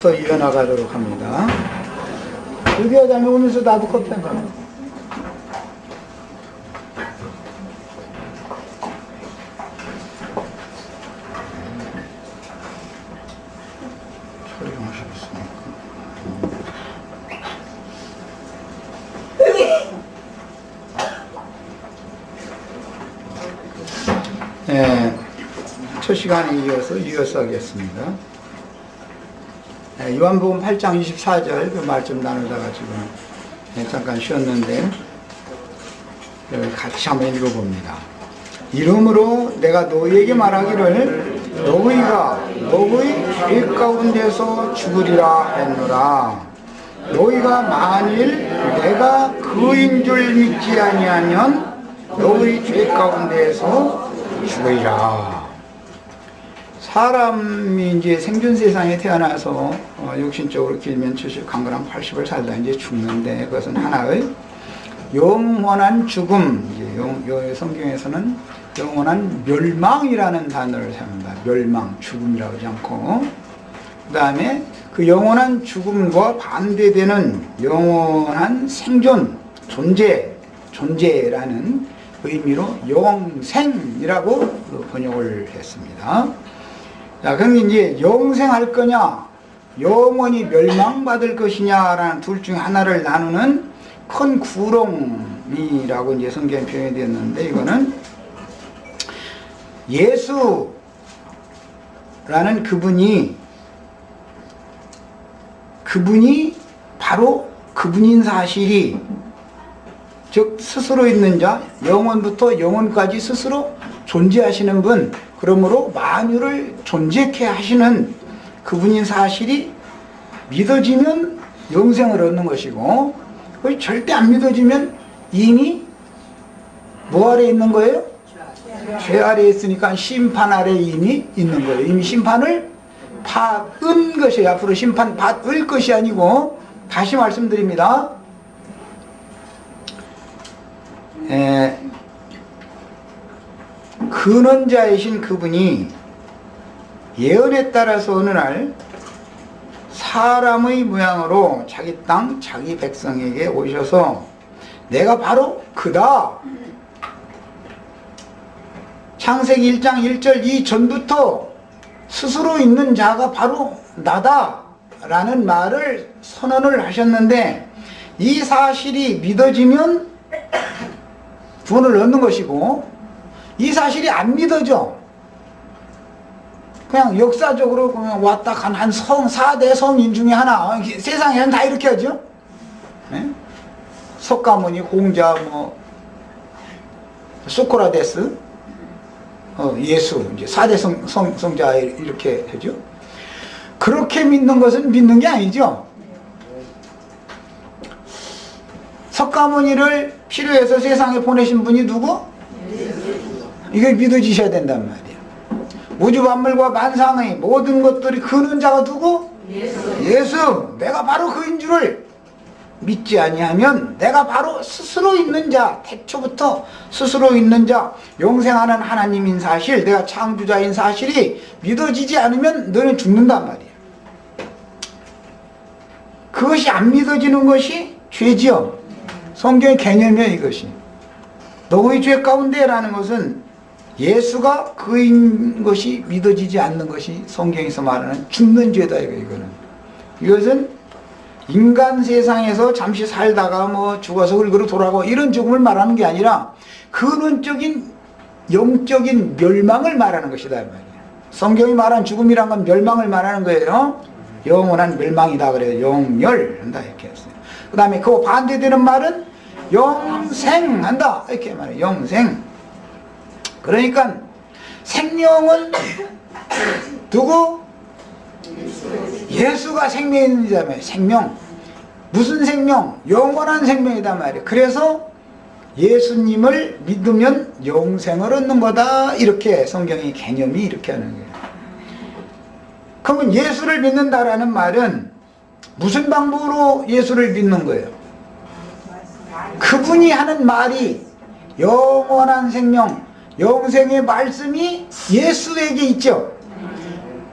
더 이어나가도록 합니다. 의대하자면 오면서 나도 커피 한 잔. 네, 첫 시간에 이어서 하겠습니다. 네, 요한복음 8장 24절 그 말씀 나누다가 지금 잠깐 쉬었는데 같이 한번 읽어봅니다. 이러므로 내가 너희에게 말하기를 너희가 너희 죄 가운데서 죽으리라 했노라. 너희가 만일 내가 그인 줄 믿지 아니하면 너희 죄 가운데에서 죽으리라. 사람이 이제 생존 세상에 태어나서 육신적으로 길면 70, 강건한 80을 살다 이제 죽는데 그것은 하나의 영원한 죽음. 이제 성경에서는 영원한 멸망이라는 단어를 사용합니다. 멸망, 죽음이라고 하지 않고. 그 다음에 그 영원한 죽음과 반대되는 영원한 생존, 존재라는 의미로 영생이라고 번역을 했습니다. 자, 그럼 이제 영생할 거냐, 영원히 멸망받을 것이냐라는 둘 중에 하나를 나누는 큰 구렁이라고 이제 성경에 표현이 되었는데, 이거는 예수라는 그분이 바로 그분인 사실이, 즉 스스로 있는 자, 영원부터 영원까지 스스로 존재하시는 분, 그러므로 만유를 존재케 하시는 그분인 사실이 믿어지면 영생을 얻는 것이고, 절대 안 믿어지면 이미 뭐 아래 있는 거예요? 죄 아래에 있으니까 심판 아래 이미 있는 거예요. 이미 심판을 받은 것이에요. 앞으로 심판 받을 것이 아니고, 다시 말씀드립니다. 근원자이신 그분이 예언에 따라서 어느 날 사람의 모양으로 자기 땅, 자기 백성에게 오셔서 내가 바로 그다. 창세기 1장 1절 이전부터 스스로 있는 자가 바로 나다 라는 말을 선언을 하셨는데, 이 사실이 믿어지면 구원을 얻는 것이고, 이 사실이 안 믿어져, 그냥 역사적으로 그냥 왔다 간 한 4대 성인 중에 하나, 세상에는 다 이렇게 하죠. 네? 석가모니, 공자, 소크라테스, 예수, 이제 4대 성자 이렇게 하죠. 그렇게 믿는 것은 믿는 게 아니죠. 석가모니를 필요해서 세상에 보내신 분이 누구? 이걸 믿어지셔야 된단 말이에요. 우주 만물과 만상의 모든 것들이 근원자가 누구? 예수. 내가 바로 그인 줄을 믿지 아니하면 내가 바로 스스로 있는 자, 태초부터 스스로 있는 자, 영생하는 하나님인 사실, 내가 창조자인 사실이 믿어지지 않으면 너는 죽는단 말이에요. 그것이 안 믿어지는 것이 죄지요. 성경의 개념이에요. 이것이 너의 죄 가운데라는 것은 예수가 그인 것이 믿어지지 않는 것이 성경에서 말하는 죽는 죄다. 이것은 인간 세상에서 잠시 살다가 죽어서 흙으로 돌아가고 이런 죽음을 말하는 게 아니라 근원적인 영적인 멸망을 말하는 것이다 말이에요. 성경이 말한 죽음이란 건 멸망을 말하는 거예요. 영원한 멸망이다 그래요. 영멸한다 이렇게 했어요. 그 다음에 그 반대되는 말은 영생한다 이렇게 말해요. 영생. 그러니까 생명은 누구? 예수가 생명인 자면 생명. 무슨 생명? 영원한 생명이다 말이에요. 그래서 예수님을 믿으면 영생을 얻는 거다, 이렇게 성경의 개념이 이렇게 하는 거예요. 그러면 예수를 믿는다라는 말은 무슨 방법으로 예수를 믿는 거예요? 그분이 하는 말이 영원한 생명, 영생의 말씀이 예수에게 있죠.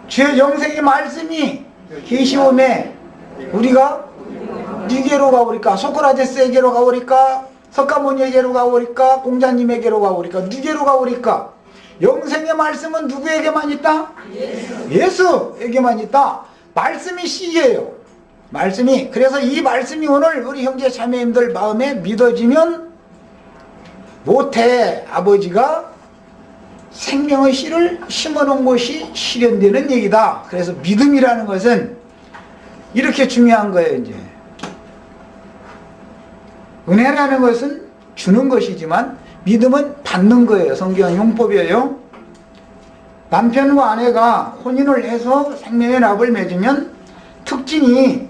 주의 영생의 말씀이 계시오매 우리가 니게로 가오리까? 소크라테스에게로 가오리까? 석가모니에게로 가오리까? 공자님에게로 가오리까? 누게로 가오리까? 영생의 말씀은 누구에게만 있다? 예수에게만 있다. 말씀이 씨예요. 말씀이. 그래서 이 말씀이 오늘 우리 형제 자매님들 마음에 믿어지면 모태 아버지가 생명의 씨를 심어놓은 것이 실현되는 얘기다. 그래서 믿음이라는 것은 이렇게 중요한 거예요. 이제 은혜라는 것은 주는 것이지만 믿음은 받는 거예요. 성경 용법이에요. 남편과 아내가 혼인을 해서 생명의 납을 맺으면 특징이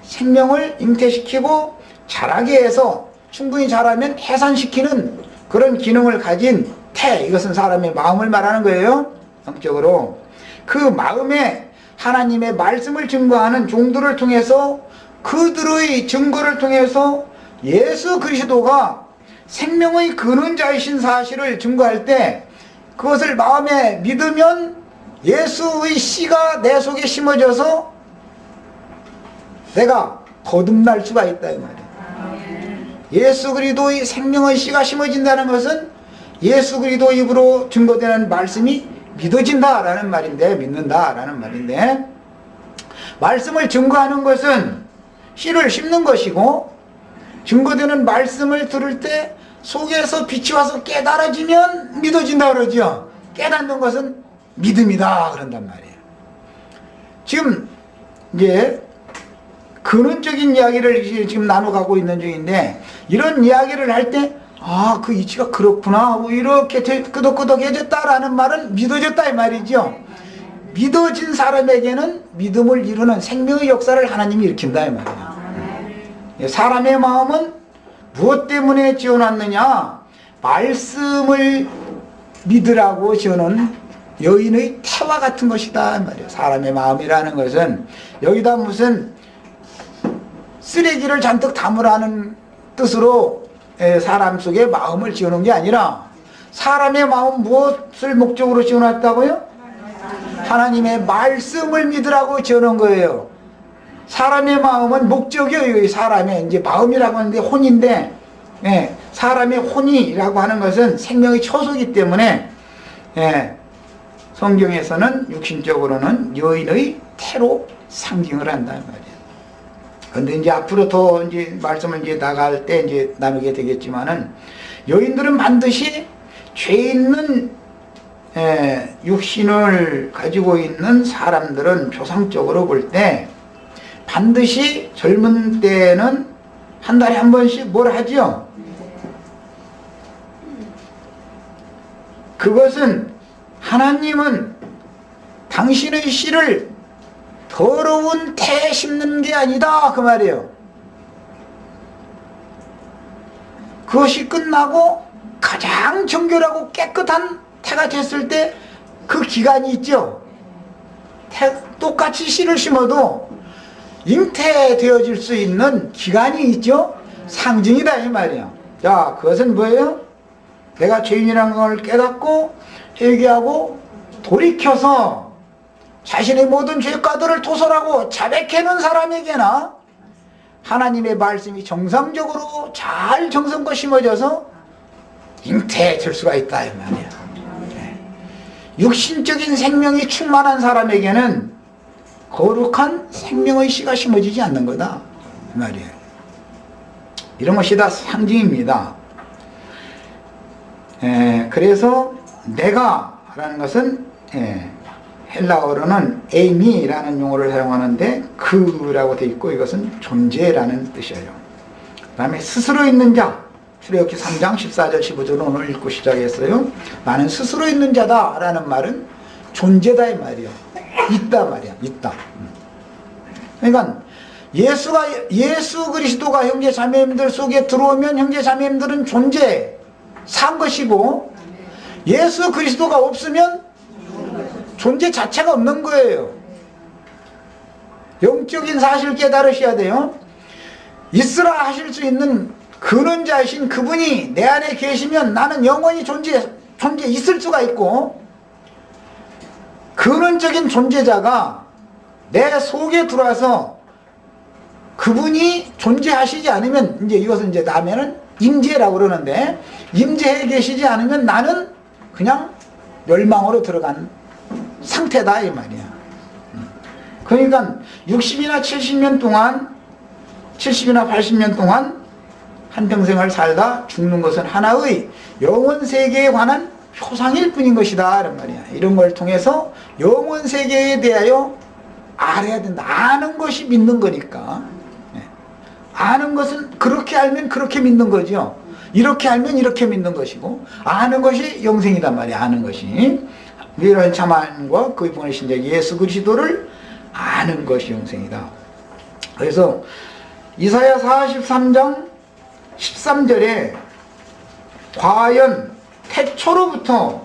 생명을 잉태시키고 자라게 해서 충분히 자라면 해산시키는 그런 기능을 가진 이것은 사람의 마음을 말하는 거예요. 성격으로. 그 마음에 하나님의 말씀을 증거하는 종들을 통해서 그들의 증거를 통해서 예수 그리스도가 생명의 근원자이신 사실을 증거할 때 그것을 마음에 믿으면 예수의 씨가 내 속에 심어져서 내가 거듭날 수가 있다 이 말이에요. 예수 그리스도의 생명의 씨가 심어진다는 것은 예수 그리스도 입으로 증거되는 말씀이 믿어진다라는 말인데, 믿는다라는 말인데, 말씀을 증거하는 것은 씨를 심는 것이고 증거되는 말씀을 들을 때 속에서 빛이 와서 깨달아지면 믿어진다 그러죠. 깨닫는 것은 믿음이다 그런단 말이에요. 지금 이제 근원적인 이야기를 지금 나눠가고 있는 중인데, 이런 이야기를 할 때 그 이치가 그렇구나 하고 이렇게 끄덕끄덕해졌다라는 말은 믿어졌다 이 말이죠. 믿어진 사람에게는 믿음을 이루는 생명의 역사를 하나님이 일으킨다 이 말이에요. 사람의 마음은 무엇 때문에 지어놨느냐? 말씀을 믿으라고 지어놓은 여인의 태와 같은 것이다 이 말이에요. 사람의 마음이라는 것은 여기다 무슨 쓰레기를 잔뜩 담으라는 뜻으로 사람 속에 마음을 지어놓은 게 아니라, 사람의 마음 무엇을 목적으로 지어놨다고요? 하나님의 말씀을 믿으라고 지어놓은 거예요. 사람의 마음은 목적이에요. 사람의 이제 마음이라고 하는데 혼인데, 사람의 혼이라고 하는 것은 생명의 초소이기 때문에 성경에서는 육신적으로는 여인의 태로 상징을 한다 말이에요. 근데 이제 앞으로 더 이제 말씀을 이제 나갈 때 이제 나누게 되겠지만은, 여인들은 반드시 죄 있는 육신을 가지고 있는 사람들은 조상적으로 볼 때 반드시 젊은 때는 한 달에 한 번씩 뭘 하죠? 그것은 하나님은 당신의 씨를 더러운 태에 심는 게 아니다 그 말이에요. 그것이 끝나고 가장 정결하고 깨끗한 태가 됐을 때 그 기간이 있죠. 똑같이 씨를 심어도 잉태되어질 수 있는 기간이 있죠. 상징이다 이 말이에요. 자, 그것은 뭐예요? 내가 죄인이라는 걸 깨닫고 회개하고 돌이켜서 자신의 모든 죄가들을 토설하고 자백해놓은 사람에게나 하나님의 말씀이 정상적으로 잘 정성껏 심어져서 잉태될 수가 있다 이 말이야. 육신적인 생명이 충만한 사람에게는 거룩한 생명의 씨가 심어지지 않는 거다 이 말이에요. 이런 것이 다 상징입니다. 그래서 내가 라는 것은 헬라어로는 에이미라는 용어를 사용하는데 그라고 되어 있고, 이것은 존재라는 뜻이에요. 그 다음에 스스로 있는 자, 출애굽기 3장 14절 15절을 오늘 읽고 시작했어요. 나는 스스로 있는 자다 라는 말은 존재다 이 말이에요. 있다 말이야. 있다. 그러니까 예수 그리스도가 형제 자매님들 속에 들어오면 형제 자매님들은 존재 산 것이고, 예수 그리스도가 없으면 존재 자체가 없는 거예요. 영적인 사실 깨달으셔야 돼요. 있으라 하실 수 있는 근원자이신 그분이 내 안에 계시면 나는 영원히 존재 있을 수가 있고, 근원적인 존재자가 내 속에 들어와서 그분이 존재하시지 않으면, 이제 이것은 이제 다음에는 임재라고 그러는데, 임재해 계시지 않으면 나는 그냥 멸망으로 들어간 상태다 이 말이야. 그러니까 60이나 70년 동안, 70이나 80년 동안 한평생을 살다 죽는 것은 하나의 영원 세계에 관한 표상일 뿐인 것이다 이런 말이야. 이런 걸 통해서 영원 세계에 대하여 알아야 된다. 아는 것이 믿는 거니까. 아는 것은 그렇게 알면 그렇게 믿는 거죠. 이렇게 알면 이렇게 믿는 것이고, 아는 것이 영생이단 말이야. 아는 것이 위로한 참함과 그의 보내신 자 예수 그리스도를 아는 것이 영생이다. 그래서 이사야 43장 13절에 과연 태초로부터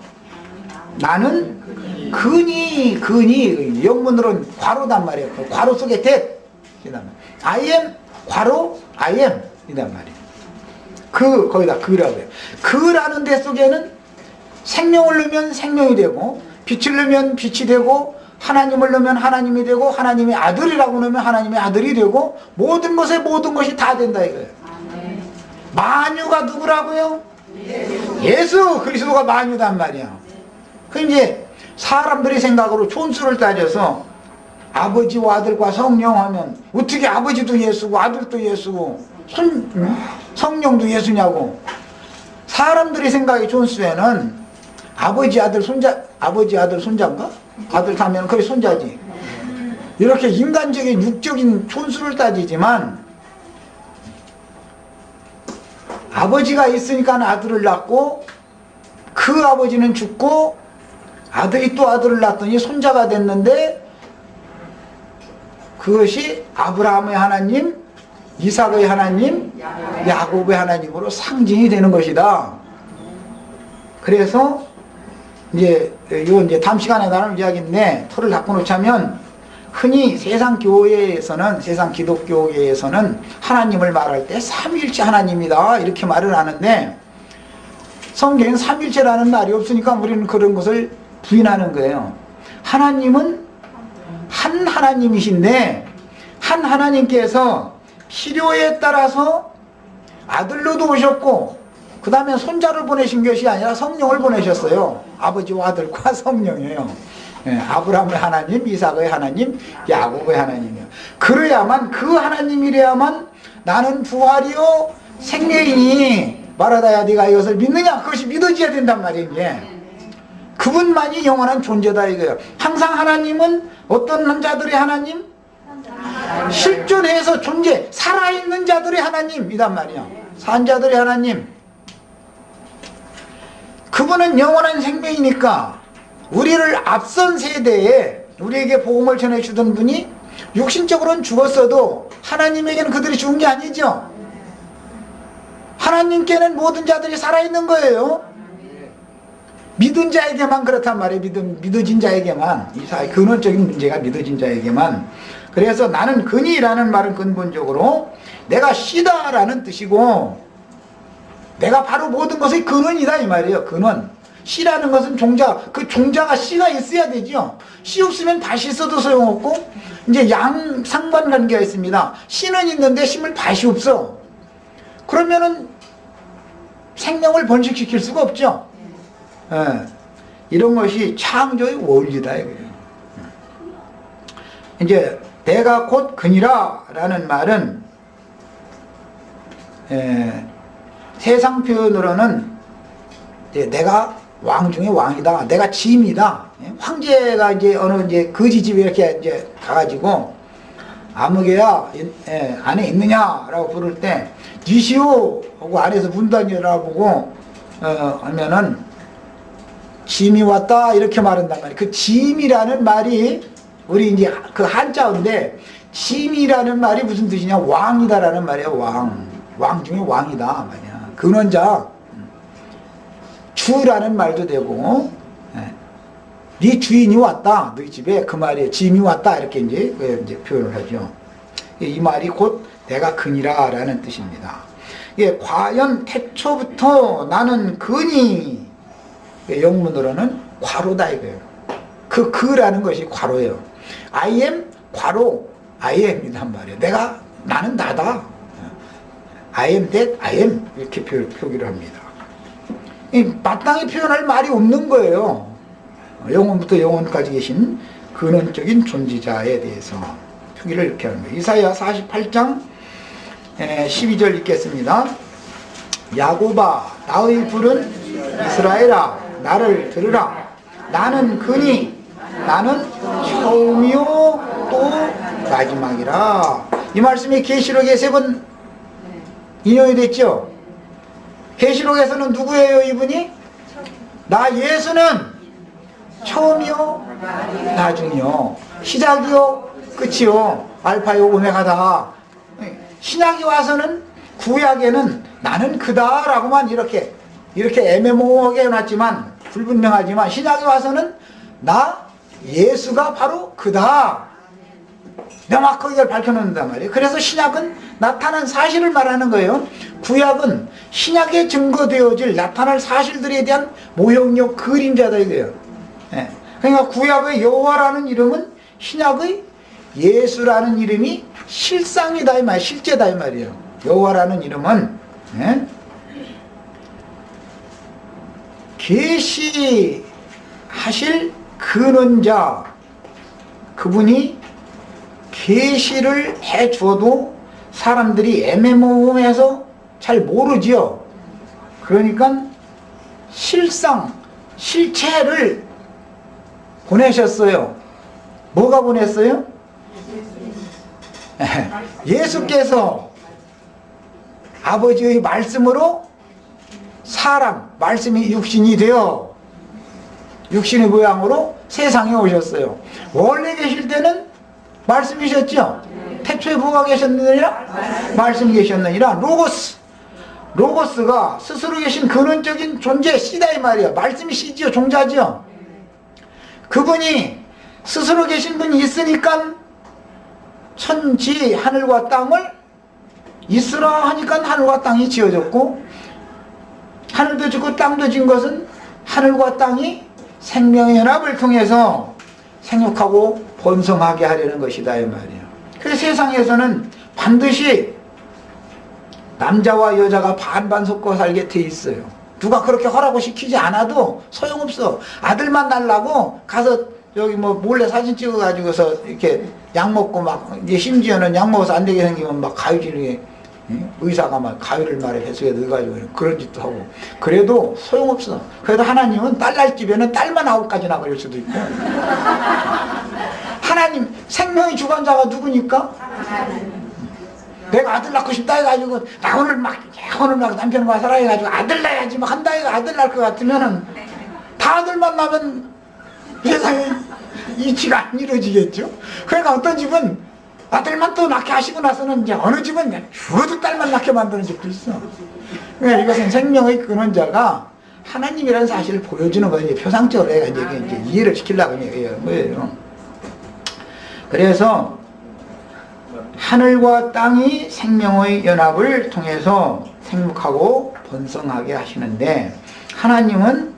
나는 근이 영문으로는 괄호단 말이에요. 괄호 속에 대 I am 괄호 I am 이단 말이에요. 거기다 그라고 해요. 그라는 데 속에는 생명을 넣으면 생명이 되고, 빛을 넣으면 빛이 되고, 하나님을 넣으면 하나님이 되고, 하나님의 아들이라고 넣으면 하나님의 아들이 되고, 모든 것에 모든 것이 다 된다 이거예요. 만유가 누구라고요? 예수 그리스도가 만유단 말이야. 그 이제 사람들의 생각으로 촌수를 따져서 아버지와 아들과 성령 하면 어떻게 아버지도 예수고 아들도 예수고 성령도 예수냐고. 사람들의 생각의 촌수에는 아버지 아들 손자인가? 아들 다면 그게 손자지. 이렇게 인간적인 육적인 촌수를 따지지만, 아버지가 있으니까 아들을 낳고, 그 아버지는 죽고 아들이 또 아들을 낳더니 손자가 됐는데, 그것이 아브라함의 하나님, 이삭의 하나님, 야곱의 하나님으로 상징이 되는 것이다. 그래서 이건 이제 다음 시간에 나눌 이야기인데, 토를 닦고 놓자면, 흔히 세상 교회에서는, 세상 기독교계에서는 하나님을 말할 때 삼위일체 하나님이다 이렇게 말을 하는데, 성경엔 삼위일체라는 말이 없으니까 우리는 그런 것을 부인하는 거예요. 하나님은 한 하나님이신데, 한 하나님께서 필요에 따라서 아들로도 오셨고, 그 다음에 손자를 보내신 것이 아니라 성령을 보내셨어요. 아버지와 아들과 성령이에요. 아브라함의 하나님, 이삭의 하나님, 야곱의 하나님이요. 그래야만, 그 하나님이래야만 나는 부활이요 생명이니 말하다야 네가 이것을 믿느냐? 그것이 믿어져야 된단 말이에요. 그분만이 영원한 존재다 이거예요. 항상 하나님은 어떤 자들의 하나님? 실존해서 존재, 살아있는 자들의 하나님이단 말이야. 산 자들의 하나님. 그분은 영원한 생명이니까, 우리를 앞선 세대에 우리에게 복음을 전해주던 분이 육신적으로는 죽었어도 하나님에게는 그들이 죽은 게 아니죠. 하나님께는 모든 자들이 살아있는 거예요. 믿은 자에게만 그렇단 말이에요. 믿어진 자에게만. 이 근원적인 문제가 믿어진 자에게만. 그래서 나는 근이라는 말은 근본적으로 내가 씨다라는 뜻이고, 내가 바로 모든 것의 근원이다 이 말이에요. 근원. 씨라는 것은 종자, 그 종자가 씨가 있어야 되죠. 씨 없으면 밭이 있어도 소용없고, 이제 상관관계가 있습니다. 씨는 있는데 심을 밭이 없어. 그러면은 생명을 번식시킬 수가 없죠. 이런 것이 창조의 원리다 이거예요. 이제 내가 곧 근이라 라는 말은 세상 표현으로는 내가 왕 중에 왕이다. 내가 짐이다. 황제가 이제 어느 이제 거지 집에 이렇게 이제 가가지고 아무개야 안에 있느냐라고 부를 때 니시오 하고 안에서 문단 열어보고 하면은 짐이 왔다 이렇게 말한단 말이에요. 그 짐이라는 말이 우리 이제 그 한자인데, 짐이라는 말이 무슨 뜻이냐? 왕이다라는 말이에요. 왕 중에 왕이다 말이야. 근원자. 주라는 말도 되고, 네 주인이 왔다, 너희 집에 그 말이에요. 짐이 왔다 이렇게 이제 표현을 하죠. 이 말이 곧 내가 근이라 라는 뜻입니다. 과연 태초부터 나는 근이, 영문으로는 괄호다 이거예요. 그라는 것이 괄호예요. I am 괄호 I am이란 말이에요. 나는 나다. I am that I am 이렇게 표기를 합니다. 마땅히 표현할 말이 없는 거예요. 영원부터 영원까지 계신 근원적인 존재자에 대해서 표기를 이렇게 하는 거예요. 이사야 48장 12절 읽겠습니다. 야곱아 나의 부른 이스라엘아 나를 들으라. 나는 그니 나는 처음이요 또 마지막이라. 이 말씀이 계시록에 3번 인용이 됐죠. 계시록에서는 누구예요 이분이? 나 예수는 처음이요 나중이요 시작이요 끝이요 알파요 오메가다. 신약이 와서는 구약에는 나는 그다 라고만 이렇게 애매모호하게 해놨지만 불분명하지만 신약이 와서는 나 예수가 바로 그다 명확하게 밝혀놓는단 말이에요. 그래서 신약은 나타난 사실을 말하는 거예요. 구약은 신약에 증거되어질 나타날 사실들에 대한 모형력 그림자다 이거예요. 그러니까 구약의 여호와라는 이름은 신약의 예수라는 이름이 실상이다 이 말, 실제다 이 말이에요. 여호와라는 이름은 계시하실 근원자, 그분이 계시를 해 주어도 사람들이 애매모호해서 잘 모르지요. 그러니까 실상, 실체를 보내셨어요. 뭐가 보냈어요? 예수께서 아버지의 말씀으로 사람, 말씀이 육신이 되어 육신의 모양으로 세상에 오셨어요. 원래 계실 때는 말씀이셨죠? 태초에 뭐가 계셨느니라? 말씀이 계셨느니라. 로고스가 스스로 계신 근원적인 존재 씨다 이 말이야. 말씀이 씨지요, 종자지요. 그분이 스스로 계신 분이 있으니까 천지 하늘과 땅을 있으라 하니까 하늘과 땅이 지어졌고, 하늘도 짓고 땅도 지은 것은 하늘과 땅이 생명의 연합을 통해서 생육하고 번성하게 하려는 것이다 이 말이에요. 그래서 세상에서는 반드시 남자와 여자가 반반 섞어 살게 돼 있어요. 누가 그렇게 하라고 시키지 않아도 소용없어. 아들만 날라고 가서 여기 뭐 몰래 사진 찍어가지고서 이렇게 약 먹고 막, 이제 심지어는 약 먹어서 안 되게 생기면 막 가위질에 의사가 막 가위를 말해 뱃속에 넣어가지고 그런 짓도 하고. 그래도 소용없어. 그래도 하나님은 딸 날 집에는 딸만 9가지나 그럴 수도 있고. 하나님 생명의 주관자가 누구니까? 내가 아들 낳고 싶다 해가지고 나 오늘 막 남편과 살아해가지고 아들 낳아야지 막 한다 해가 아들 낳을 것 같으면은 다 아들만 낳으면 세상에 이치가 안 이루어지겠죠. 그러니까 어떤 집은 아들만 또 낳게 하시고 나서는 이제 어느 집은 죽어도 딸만 낳게 만드는 집도 있어. 그러니까 이것은 생명의 근원자가 하나님이라는 사실을 보여주는 거예요. 표상적으로 해가 이제 이해를 시키려고 하는 거예요. 그래서 하늘과 땅이 생명의 연합을 통해서 생육하고 번성하게 하시는데, 하나님은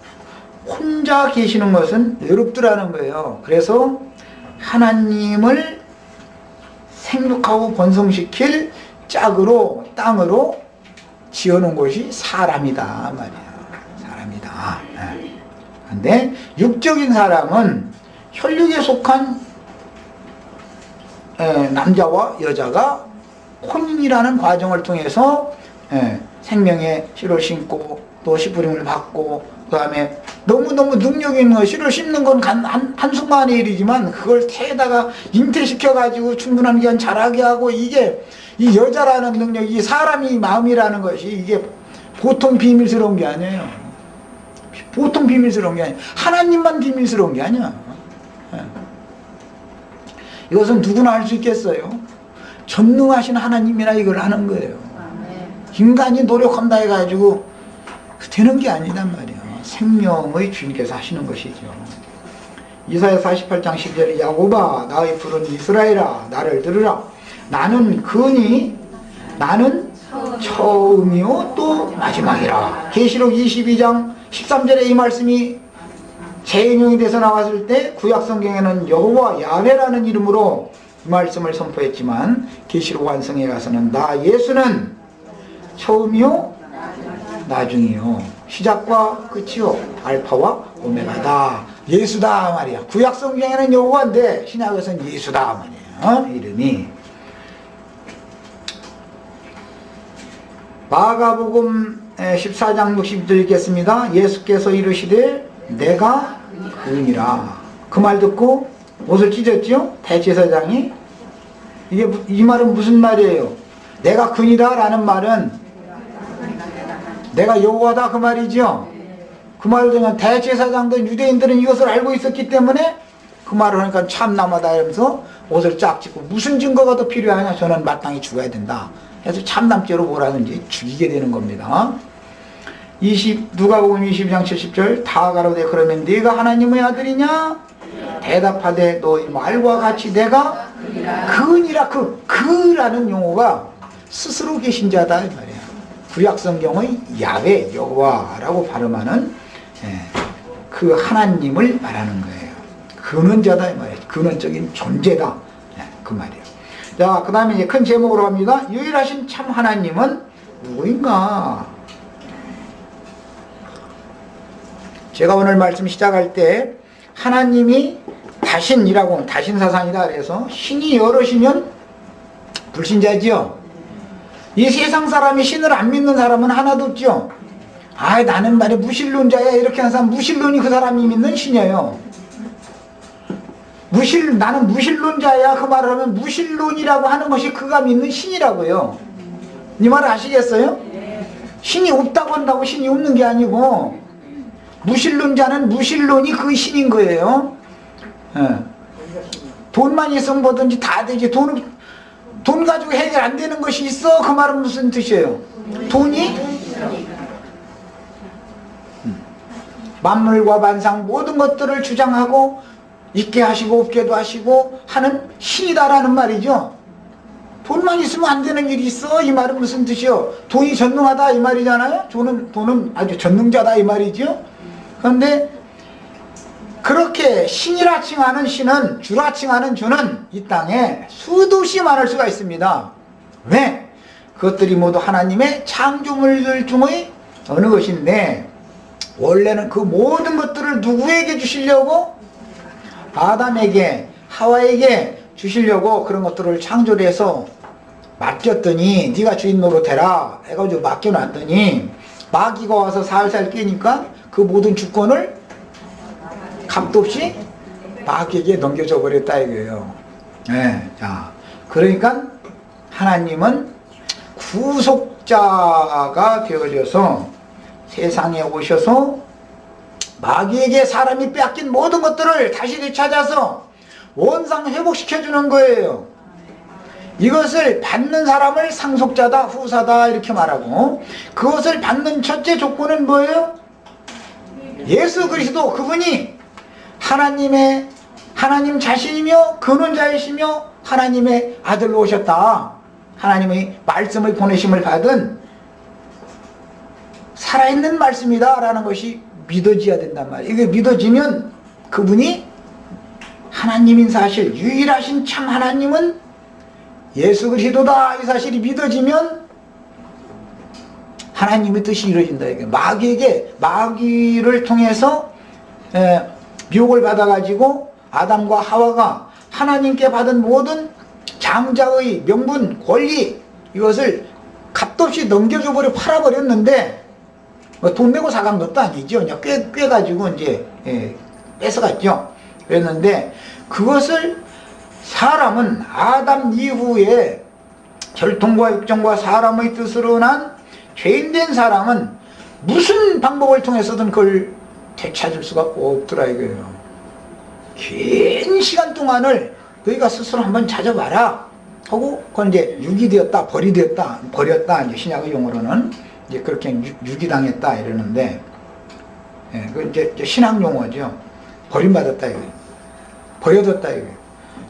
혼자 계시는 것은 외롭더라는 거예요. 그래서 하나님을 생육하고 번성시킬 짝으로 땅으로 지어놓은 것이 사람이다 말이에요. 사람이다. 그런데 육적인 사람은 혈육에 속한 남자와 여자가 혼인이라는 과정을 통해서 생명의 씨를 심고 또 씨뿌림을 받고, 그 다음에 너무너무 능력 있는 거, 씨를 심는 건 한순간의 일이지만 그걸 태에다가 잉태시켜가지고 충분한 기간 자라게 하고, 이게 이 여자라는 능력, 이 사람이 마음이라는 것이 이게 보통 비밀스러운 게 아니에요. 보통 비밀스러운 게 아니에요. 하나님만 비밀스러운 게 아니야. 이것은 누구나 할 수 있겠어요? 전능하신 하나님이라 이걸 하는 거예요. 인간이 노력한다 해가지고 되는 게 아니란 말이에요. 생명의 주인께서 하시는 것이죠. 이사야 48장 10절에 야곱아 나의 부른 이스라엘아 나를 들으라. 나는 그니 나는 처음이요 또 마지막이라. 계시록 22장 13절에 이 말씀이 재인용이 돼서 나왔을 때 구약 성경에는 여호와 야훼라는 이름으로 말씀을 선포했지만 계시록 완성에 가서는 나 예수는 처음이요 나중이요 시작과 끝이요 알파와 오메가다. 예수다 말이야. 구약 성경에는 여호와인데 신약에서는 예수다 말이에요. 이름이. 마가복음 14장 60절 읽겠습니다. 예수께서 이르시되 내가 그니라. 그 말 듣고 옷을 찢었죠? 대제사장이. 이 말은 무슨 말이에요? 내가 그니라 라는 말은 내가 여호와다 그 말이죠. 그 말을 들으면 대제사장들 유대인들은 이것을 알고 있었기 때문에 그 말을 하니까 참남하다 이러면서 옷을 쫙 찢고 무슨 증거가 더 필요하냐? 저는 마땅히 죽어야 된다. 그래서 참남죄로 뭐라든지 죽이게 되는 겁니다. 누가복음 22장 70절 다 가로되 그러면 네가 하나님의 아들이냐? 대답하되 너희 말과 같이 내가 그니라. 그라는 용어가 스스로 계신 자다 이 말이야. 구약성경의 야훼 여호와라고 발음하는 그 하나님을 말하는 거예요. 근원자다 이 말이에요. 근원적인 존재다 그 말이에요. 자, 그 다음에 이제 큰 제목으로 갑니다. 유일하신 참 하나님은 누구인가? 제가 오늘 말씀 시작할 때 하나님이 다신이라고 다신사상이다 그래서 신이 여럿이면 불신자지요. 이 세상 사람이 신을 안 믿는 사람은 하나도 없죠. 아, 나는 말이 무신론자야 이렇게 하는 사람, 무신론이 그 사람이 믿는 신이에요. 나는 무신론자야 그 말을 하면 무신론이라고 하는 것이 그가 믿는 신이라고요. 이 말을 아시겠어요? 신이 없다고 한다고 신이 없는 게 아니고 무신론자는 무신론이 그 신인 거예요. 돈만 있으면 뭐든지 다 되지. 돈 가지고 해결 안 되는 것이 있어? 그 말은 무슨 뜻이에요? 돈이 만물과 만상 모든 것들을 주장하고 있게 하시고 없게도 하시고 하는 신이다라는 말이죠. 돈만 있으면 안 되는 일이 있어? 이 말은 무슨 뜻이요? 돈이 전능하다 이 말이잖아요. 돈은 아주 전능자다 이 말이죠. 그런데 그렇게 신이라 칭하는 신은, 주라 칭하는 주는 이 땅에 수없이 많을 수가 있습니다. 왜? 그것들이 모두 하나님의 창조물들 중의 어느 것인데 원래는 그 모든 것들을 누구에게 주시려고? 아담에게, 하와에게 주시려고 그런 것들을 창조를 해서 맡겼더니 네가 주인 노릇해라 해가지고 맡겨놨더니 마귀가 와서 살살 깨니까 그 모든 주권을 값도 없이 마귀에게 넘겨줘 버렸다 이거예요. 자, 그러니까 하나님은 구속자가 되어져서 세상에 오셔서 마귀에게 사람이 빼앗긴 모든 것들을 다시 되찾아서 원상 회복시켜주는 거예요. 이것을 받는 사람을 상속자다 후사다 이렇게 말하고 그것을 받는 첫째 조건은 뭐예요? 예수 그리스도 그분이 하나님 자신이며 근원자이시며 하나님의 아들로 오셨다. 하나님의 말씀을 보내심을 받은 살아있는 말씀이다 라는 것이 믿어져야 된단 말이에요. 이게 믿어지면 그분이 하나님인 사실, 유일하신 참 하나님은 예수 그리스도다 이 사실이 믿어지면 하나님의 뜻이 이루어진다. 이게 마귀를 통해서 미혹을 받아가지고 아담과 하와가 하나님께 받은 모든 장자의 명분, 권리 이것을 값도 없이 넘겨줘버려 팔아버렸는데 뭐 돈 내고 사간 것도 아니죠. 그냥 꿰가지고 이제 뺏어갔죠. 그랬는데 그것을 사람은 아담 이후에 혈통과 육정과 사람의 뜻으로 난 죄인된 사람은 무슨 방법을 통해서든 그걸 되찾을 수가 없더라 이거예요. 긴 시간 동안을 너희가 스스로 한번 찾아봐라 하고 그건 이제 유기되었다 버렸다 이제 신약의 용어로는 이제 그렇게 유기당했다 이러는데 그 이제 신학 용어죠. 버림받았다 이거예요. 버려졌다 이거예요.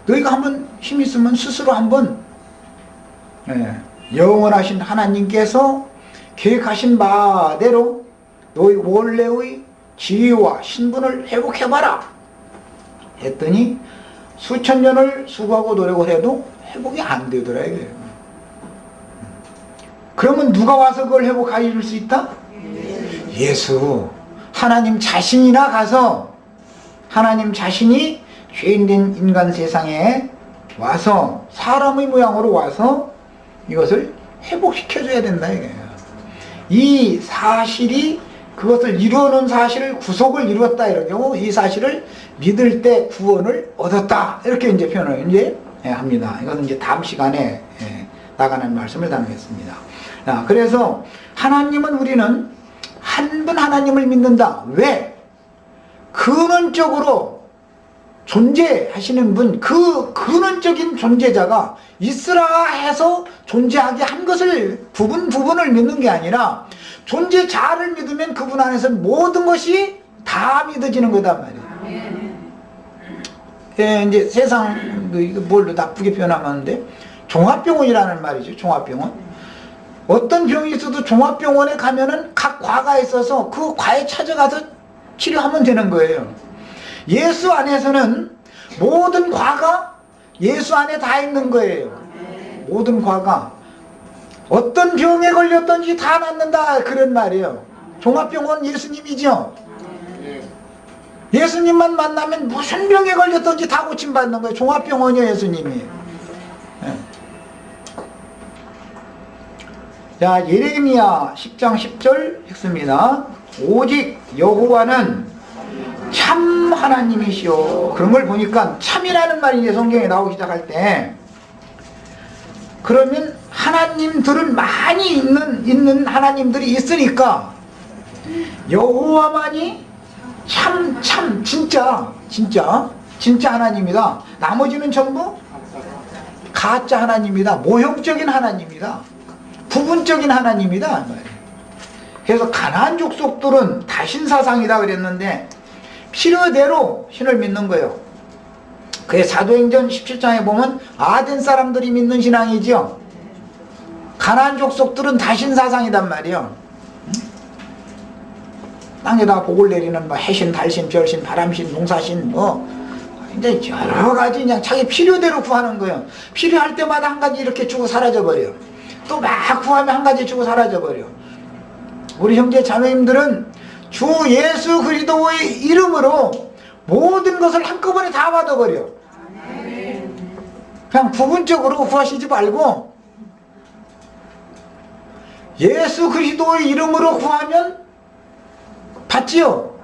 너희가 한번 힘 있으면 스스로 한번 영원하신 하나님께서 계획하신 바대로 너희 원래의 지위와 신분을 회복해봐라 했더니 수천 년을 수고하고 노력을 해도 회복이 안 되더라 이거예요. 그러면 누가 와서 그걸 회복해 줄 수 있다? 예수. 하나님 자신이나 가서 하나님 자신이 죄인된 인간 세상에 와서 사람의 모양으로 와서 이것을 회복시켜줘야 된다 이거예요. 이 사실이 그것을 이루어놓은 사실을 구속을 이루었다 이런 경우 이 사실을 믿을 때 구원을 얻었다 이렇게 이제 표현을 이제 합니다. 이것은 이제 다음 시간에 나가는 말씀을 나누겠습니다. 그래서 하나님은 우리는 한 분 하나님을 믿는다. 왜? 근원적으로 존재하시는 분, 그 근원적인 존재자가 있으라 해서 존재하게 한 것을 부분을 믿는 게 아니라 존재자를 믿으면 그분 안에서 모든 것이 다 믿어지는 거단 말이에요. 이제 세상 뭘 나쁘게 표현하면 종합병원이라는 말이죠. 종합병원. 어떤 병이 있어도 종합병원에 가면은 각 과가 있어서 그 과에 찾아가서 치료하면 되는 거예요. 예수 안에서는 모든 과가 예수 안에 다 있는 거예요. 모든 과가 어떤 병에 걸렸든지 다 낫는다 그런 말이에요. 종합병원 예수님이죠. 예수님만 만나면 무슨 병에 걸렸든지 다 고침받는 거예요. 종합병원이요 예수님이. 자, 예레미야 10장 10절 읽습니다. 오직 여호와는 참 하나님이시오. 그런 걸 보니까 참이라는 말이 이제 성경에 나오기 시작할 때 그러면 하나님들은 많이 있는 하나님들이 있으니까 여호와만이 참 진짜 하나님이다. 나머지는 전부 가짜 하나님이다. 모형적인 하나님이다. 부분적인 하나님이다. 그래서 가나안 족속들은 다신사상이다 그랬는데 필요대로 신을 믿는 거예요. 그게 사도행전 17장에 보면 아덴 사람들이 믿는 신앙이죠. 가나안 족속들은 다신사상이단 말이에요. 땅에다가 복을 내리는 뭐 해신, 달신, 별신, 바람신, 농사신 이제 여러 가지 그냥 자기 필요대로 구하는 거예요. 필요할 때마다 한 가지 이렇게 주고 사라져 버려요. 또 막 구하면 한 가지 주고 사라져 버려. 우리 형제 자매님들은 주 예수 그리스도의 이름으로 모든 것을 한꺼번에 다 받아버려. 그냥 부분적으로 구하시지 말고 예수 그리스도의 이름으로 구하면 받지요.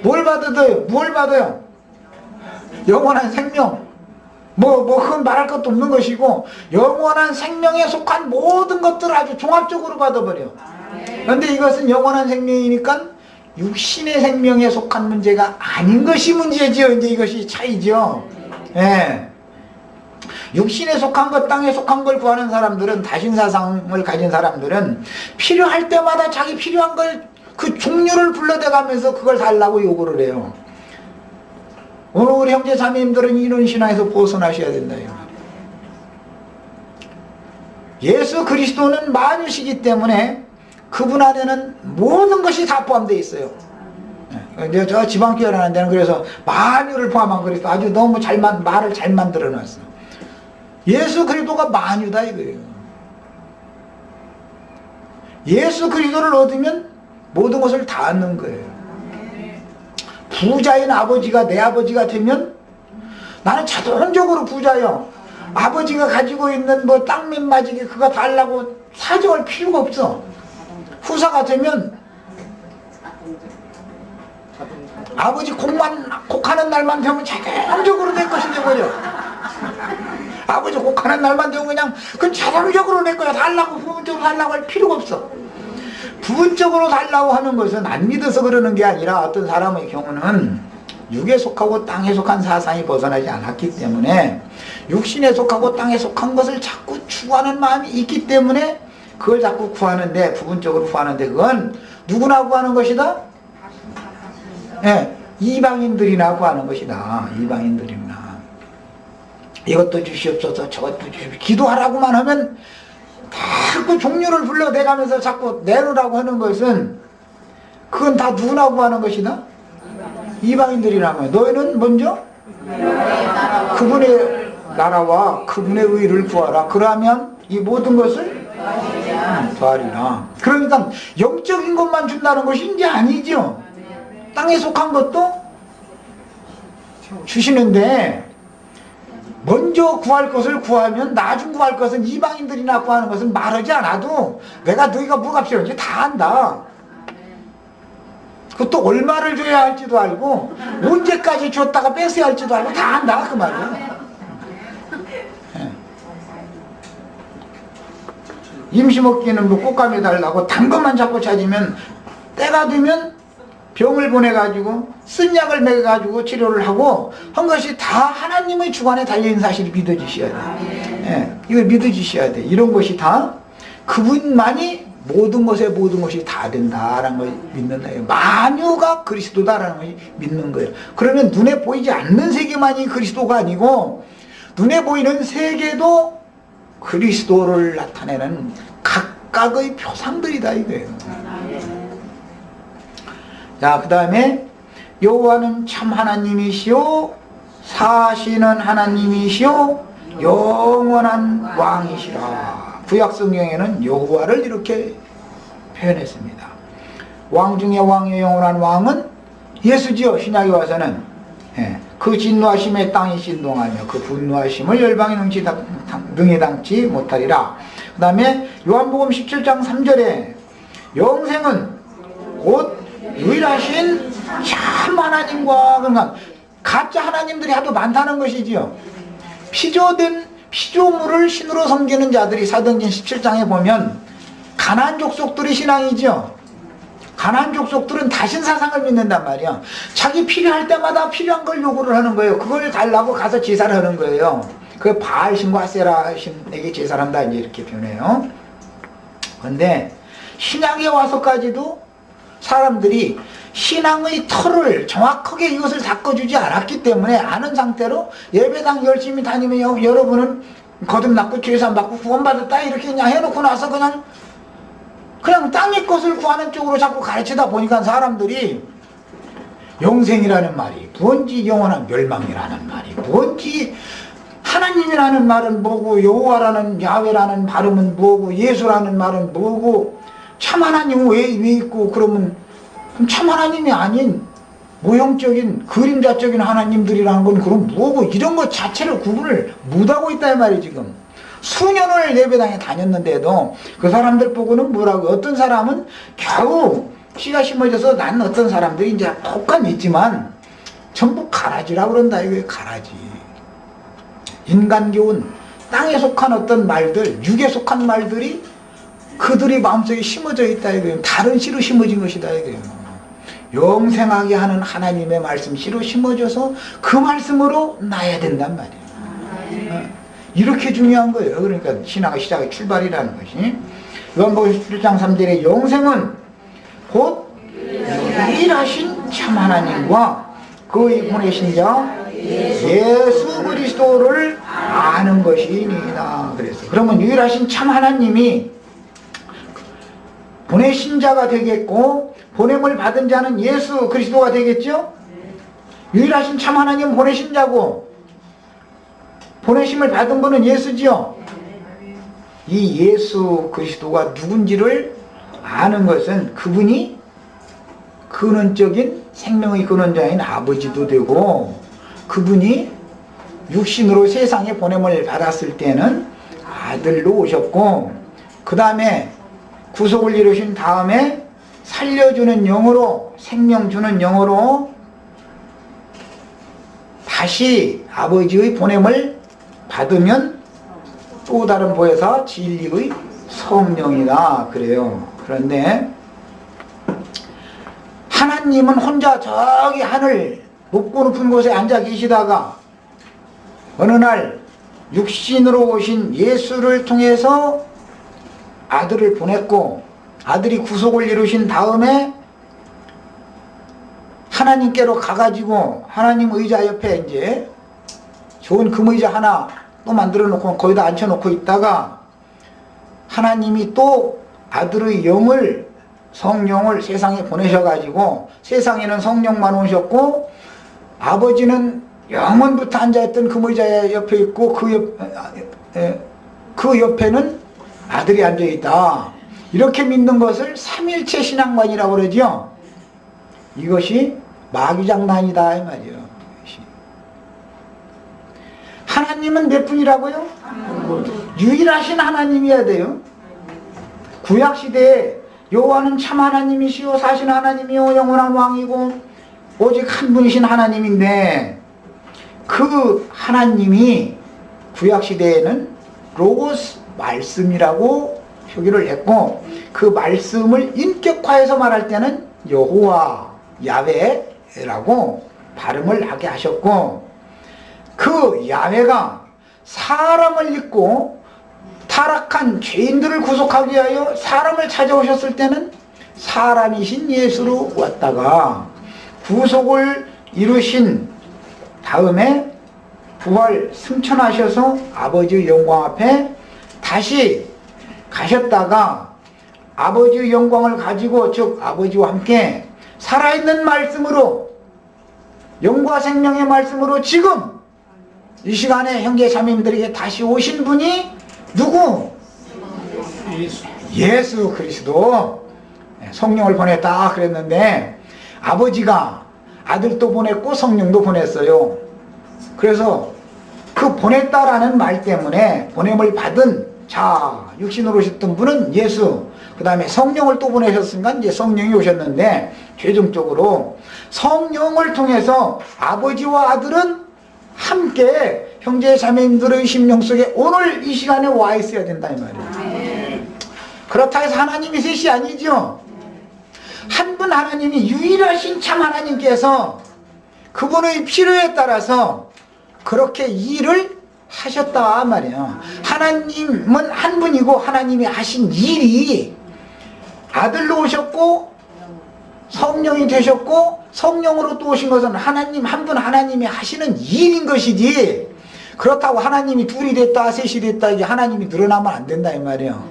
뭘 받아요? 영원한 생명. 그건 말할 것도 없는 것이고 영원한 생명에 속한 모든 것들을 아주 종합적으로 받아버려. 그런데 이것은 영원한 생명이니까 육신의 생명에 속한 문제가 아닌 것이 문제죠. 이제 이것이 차이죠. 예. 육신에 속한 것, 땅에 속한 걸 구하는 사람들은, 다신사상을 가진 사람들은 필요할 때마다 자기 필요한 걸 그 종류를 불러대가면서 그걸 달라고 요구를 해요. 오늘 우리 형제 자매님들은 이런 신앙에서 벗어나셔야 된다요. 예수 그리스도는 만유시기 때문에 그분 안에는 모든 것이 다 포함되어 있어요. 이제 저 지방교회라는 데는 그래서 만유를 포함한 그리스도 아주 너무 말을 잘 만들어 놨어. 예수 그리스도가 만유다 이거예요. 예수 그리스도를 얻으면 모든 것을 다 얻는 거예요. 부자인 아버지가 내 아버지가 되면 나는 자동적으로 부자요. 아버지가 가지고 있는 땅 몇 마지기 그거 달라고 사정할 필요가 없어. 후사가 되면 아버지 곡하는 날만 되면 자동적으로 내 것이 되버려. 아버지 곡하는 날만 되면 그건 자동적으로 내 거야. 달라고 부분적으로 달라고 할 필요가 없어. 부분적으로 달라고 하는 것은 안 믿어서 그러는 게 아니라 어떤 사람의 경우는 육에 속하고 땅에 속한 사상이 벗어나지 않았기 때문에 육신에 속하고 땅에 속한 것을 자꾸 추구하는 마음이 있기 때문에 그걸 자꾸 구하는데, 부분적으로 구하는데 그건 누구나 구하는 것이다? 네, 이방인들이나 구하는 것이다. 이방인들이나 이것도 주시옵소서 저것도 주시옵소서 기도하라고만 하면 자꾸 종류를 불러대가면서 자꾸 내놓으라고 하는 것은 그건 다 누구나 구하는 것이다? 이방인들이라고요. 너희는 먼저 그분의 나라와 그분의 의를 구하라. 그러면 이 모든 것을 더하리라. 그러니까 영적인 것만 준다는 것이 이제 아니죠. 땅에 속한 것도 주시는데 먼저 구할 것을 구하면 나중 구할 것은 이방인들이나 구하는 것은 말하지 않아도 내가 너희가 뭐가 필요한지 다 안다. 그것도 얼마를 줘야 할지도 알고 언제까지 줬다가 뺏어야 할지도 알고 다 안다 그 말이에요. 임시 먹기는 뭐 꽃감이 달라고 단 것만 자꾸 찾으면 때가 되면 병을 보내가지고 쓴 약을 먹여가지고 치료를 하고 한 것이 다 하나님의 주관에 달려있는 사실을 믿어주셔야 돼. 예, 이걸 믿어주셔야 돼. 이런 것이 다 그분만이 모든 것이 다 된다라는 걸 믿는 거예요. 만유가 그리스도다라는 걸 믿는 거예요. 그러면 눈에 보이지 않는 세계만이 그리스도가 아니고 눈에 보이는 세계도 그리스도를 나타내는 각각의 표상들이다 이거예요. 자, 그 다음에 여호와는 참 하나님이시오 사시는 하나님이시오 영원한 왕이시라. 구약 성경에는 여호와를 이렇게 표현했습니다. 왕 중에 왕의 영원한 왕은 예수지요. 신약에 와서는 그 진노하심에 땅이 진동하며 그 분노하심을 열방이 능히 당치 못하리라. 그 다음에 요한복음 17장 3절에 영생은 곧 유일하신 참 하나님과, 그러니까 가짜 하나님들이 하도 많다는 것이지요. 피조된 피조물을 신으로 섬기는 자들이 사도행전 17장에 보면 가나안 족속들이 신앙이죠. 가나안 족속들은 다신사상을 믿는단 말이야. 자기 필요할 때마다 필요한 걸 요구를 하는 거예요. 그걸 달라고 가서 제사를 하는 거예요. 그 바알신과 아세라신에게 제사를 한다 이렇게 표현해요. 그런데 신약에 와서까지도 사람들이 신앙의 틀을 정확하게 이것을 닦아주지 않았기 때문에 아는 상태로 예배당 열심히 다니면 여러분은 거듭났고 죄산 받고 구원받았다 이렇게 그냥 해놓고 나서 그냥 땅의 것을 구하는 쪽으로 자꾸 가르치다 보니까 사람들이 영생이라는 말이 뭔지 영원한 멸망이라는 말이 뭔지 하나님이라는 말은 뭐고 여호와라는 야훼라는 발음은 뭐고 예수라는 말은 뭐고 참 하나님은 왜 있고 그러면 참 하나님이 아닌 모형적인 그림자적인 하나님들이라는 건 그럼 뭐고 이런 것 자체를 구분을 못하고 있다 이 말이 지금. 수년을 예배당에 다녔는데도 그 사람들 보고는 뭐라고 어떤 사람은 겨우 씨가 심어져서 난 어떤 사람들이 이제 혹한 있지만 전부 가라지라 그런다 이거예요. 가라지. 인간교훈 땅에 속한 어떤 말들 육에 속한 말들이 그들이 마음속에 심어져 있다 이거예요. 다른 씨로 심어진 것이다 이거예요. 영생하게 하는 하나님의 말씀 씨로 심어져서 그 말씀으로 나야 된단 말이에요. 이렇게 중요한 거예요. 그러니까 신앙의 시작의 출발이라는 것이. 요한복음 17장 3절에 영생은 곧 유일하신 참 하나님과 그의 보내신 자 예수 그리스도를 아는 것이니이다. 그래서 그러면 유일하신 참 하나님이 보내신 자가 되겠고 보냄을 받은 자는 예수 그리스도가 되겠죠? 유일하신 참 하나님 보내신 자고 보내심을 받은 분은 예수지요. 이 예수 그리스도가 누군지를 아는 것은 그분이 근원적인 생명의 근원자인 아버지도 되고 그분이 육신으로 세상에 보냄을 받았을 때는 아들로 오셨고 그 다음에 구속을 이루신 다음에 살려주는 영으로 생명 주는 영으로 다시 아버지의 보냄을 받으면 또 다른 보혜사 진리의 성령이다 그래요. 그런데 하나님은 혼자 저기 하늘 높고 높은 곳에 앉아 계시다가 어느 날 육신으로 오신 예수를 통해서 아들을 보냈고 아들이 구속을 이루신 다음에 하나님께로 가가지고 하나님 의자 옆에 이제 좋은 금의자 하나 또 만들어 놓고 거기다 앉혀놓고 있다가 하나님이 또 아들의 영을 성령을 세상에 보내셔가지고 세상에는 성령만 오셨고 아버지는 영원부터 앉아있던 그 의자 옆에 있고 그 옆에는 아들이 앉아있다. 이렇게 믿는 것을 삼일체 신앙관이라고 그러죠. 이것이 마귀장난이다 이 말이에요. 하나님은 몇 분이라고요? 유일하신 하나님이어야 돼요. 구약시대에 여호와는 참 하나님이시오 사신 하나님이요 영원한 왕이고 오직 한 분이신 하나님인데, 그 하나님이 구약시대에는 로고스 말씀이라고 표기를 했고, 그 말씀을 인격화해서 말할 때는 여호와 야훼라고 발음을 하게 하셨고, 그 야훼가 사람을 입고 타락한 죄인들을 구속하기 위하여 사람을 찾아오셨을 때는 사람이신 예수로 왔다가 구속을 이루신 다음에 부활 승천하셔서 아버지의 영광 앞에 다시 가셨다가 아버지의 영광을 가지고, 즉 아버지와 함께 살아있는 말씀으로, 영과 생명의 말씀으로 지금 이 시간에 형제 자매님들에게 다시 오신 분이 누구? 예수 그리스도. 성령을 보냈다 그랬는데 아버지가 아들도 보냈고 성령도 보냈어요. 그래서 그 보냈다라는 말 때문에 보냄을 받은 자 육신으로 오셨던 분은 예수, 그 다음에 성령을 또 보내셨으니까 이제 성령이 오셨는데, 최종적으로 성령을 통해서 아버지와 아들은 함께 형제 자매님들의 심령 속에 오늘 이 시간에 와 있어야 된다 이 말이에요. 그렇다 해서 하나님이 셋이 아니죠. 한 분 하나님이, 유일하신 참 하나님께서 그분의 필요에 따라서 그렇게 일을 하셨다 말이에요. 하나님은 한 분이고 하나님이 하신 일이 아들로 오셨고 성령이 되셨고 성령으로 또 오신 것은 하나님 한 분 하나님이 하시는 일인 것이지, 그렇다고 하나님이 둘이 됐다 셋이 됐다 이게 하나님이 늘어나면 안 된다 이 말이에요.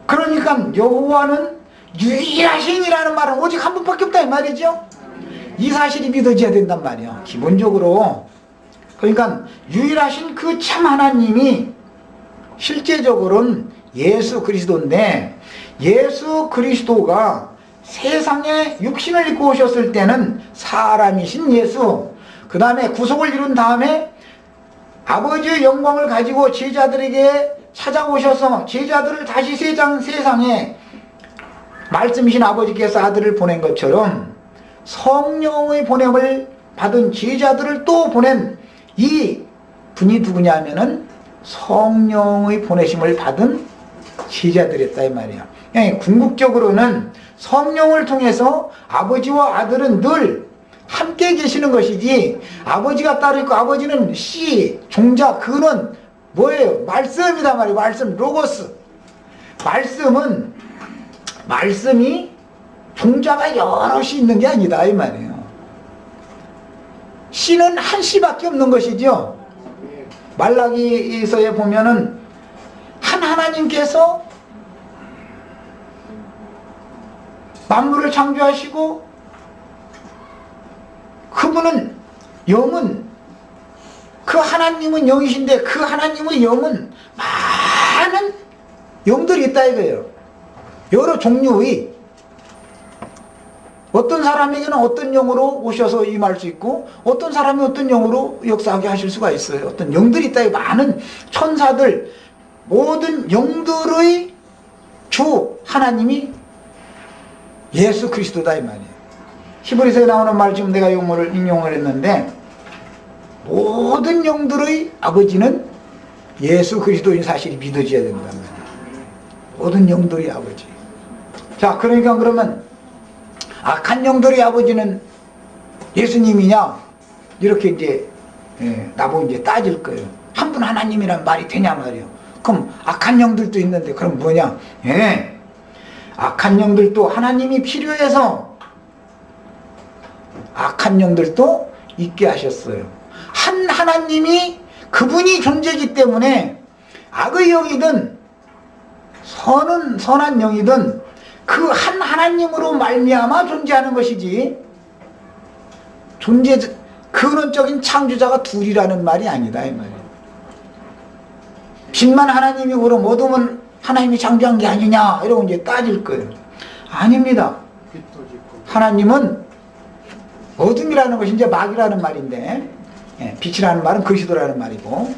그러니까 여호와는 유일하신이라는 말은 오직 한 분밖에 없다 이 말이죠. 이 사실이 믿어져야 된단 말이에요, 기본적으로. 그러니까 유일하신 그 참 하나님이 실제적으로는 예수 그리스도인데, 예수 그리스도가 세상에 육신을 입고 오셨을 때는 사람이신 예수, 그 다음에 구속을 이룬 다음에 아버지의 영광을 가지고 제자들에게 찾아오셔서 제자들을 다시 세상에 말씀이신 아버지께서 아들을 보낸 것처럼 성령의 보냄을 받은 제자들을 또 보낸 이 분이 누구냐 하면은 성령의 보내심을 받은 제자들이었다 이 말이야. 그냥 궁극적으로는 성령을 통해서 아버지와 아들은 늘 함께 계시는 것이지, 아버지가 따로 있고 아버지는 씨, 종자, 그는 뭐예요? 말씀이다 말이에요. 말씀, 로고스. 말씀이 종자가 여럿이 있는 게 아니다 이 말이에요. 씨는 한 씨밖에 없는 것이죠. 말라기서에 보면은 한 하나님께서 만물을 창조하시고 그분은 영은, 그 하나님은 영이신데 그 하나님의 영은 많은 영들이 있다 이거예요. 여러 종류의, 어떤 사람에게는 어떤 영으로 오셔서 임할 수 있고 어떤 사람이 어떤 영으로 역사하게 하실 수가 있어요. 어떤 영들이 있다. 많은 천사들, 모든 영들의 주 하나님이 예수 그리스도다 이 말이에요. 히브리서에 나오는 말 지금 내가 인용을 했는데, 모든 영들의 아버지는 예수 그리스도인 사실이 믿어져야 된다는 거예요. 모든 영들의 아버지. 자, 그러니까 그러면 악한 영들의 아버지는 예수님이냐? 이렇게 이제 나보고 이제 따질 거예요. 한 분 하나님이란 말이 되냐 말이에요. 그럼 악한 영들도 있는데 그럼 뭐냐? 악한 영들도 하나님이 필요해서 악한 영들도 있게 하셨어요. 한 하나님이, 그분이 존재이기 때문에 악의 영이든 선한 영이든 그 한 하나님으로 말미암아 존재하는 것이지, 근원적인 창조자가 둘이라는 말이 아니다 이 말이에요. 빛만 하나님이고 그럼 어둠은 하나님이 창조한 게 아니냐 이러고 이제 따질 거예요. 아닙니다. 하나님은 어둠이라는 것이 이제 마귀라는 말인데, 빛이라는 말은 그리스도라는 말이고,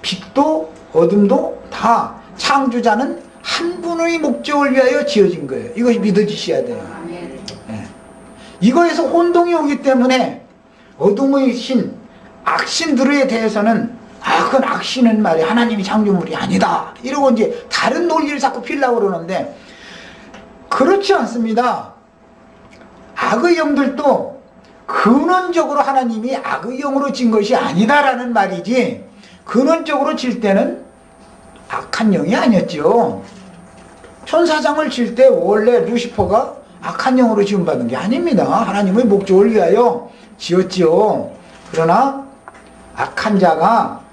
빛도 어둠도 다 창조자는 한 분의 목적을 위하여 지어진 거예요. 이것이 믿어지셔야 돼요. 이거에서 혼동이 오기 때문에 어둠의 신, 악신들에 대해서는 그건 악신은 말이야 하나님이 창조물이 아니다 이러고 이제 다른 논리를 자꾸 피려고 그러는데, 그렇지 않습니다. 악의 영들도 근원적으로 하나님이 악의 영으로 진 것이 아니다라는 말이지, 근원적으로 질 때는 악한 영이 아니었죠. 천사장을 질 때 원래 루시퍼가 악한 영으로 지음받은 게 아닙니다. 하나님의 목적을 위하여 지었지요. 그러나 악한 자가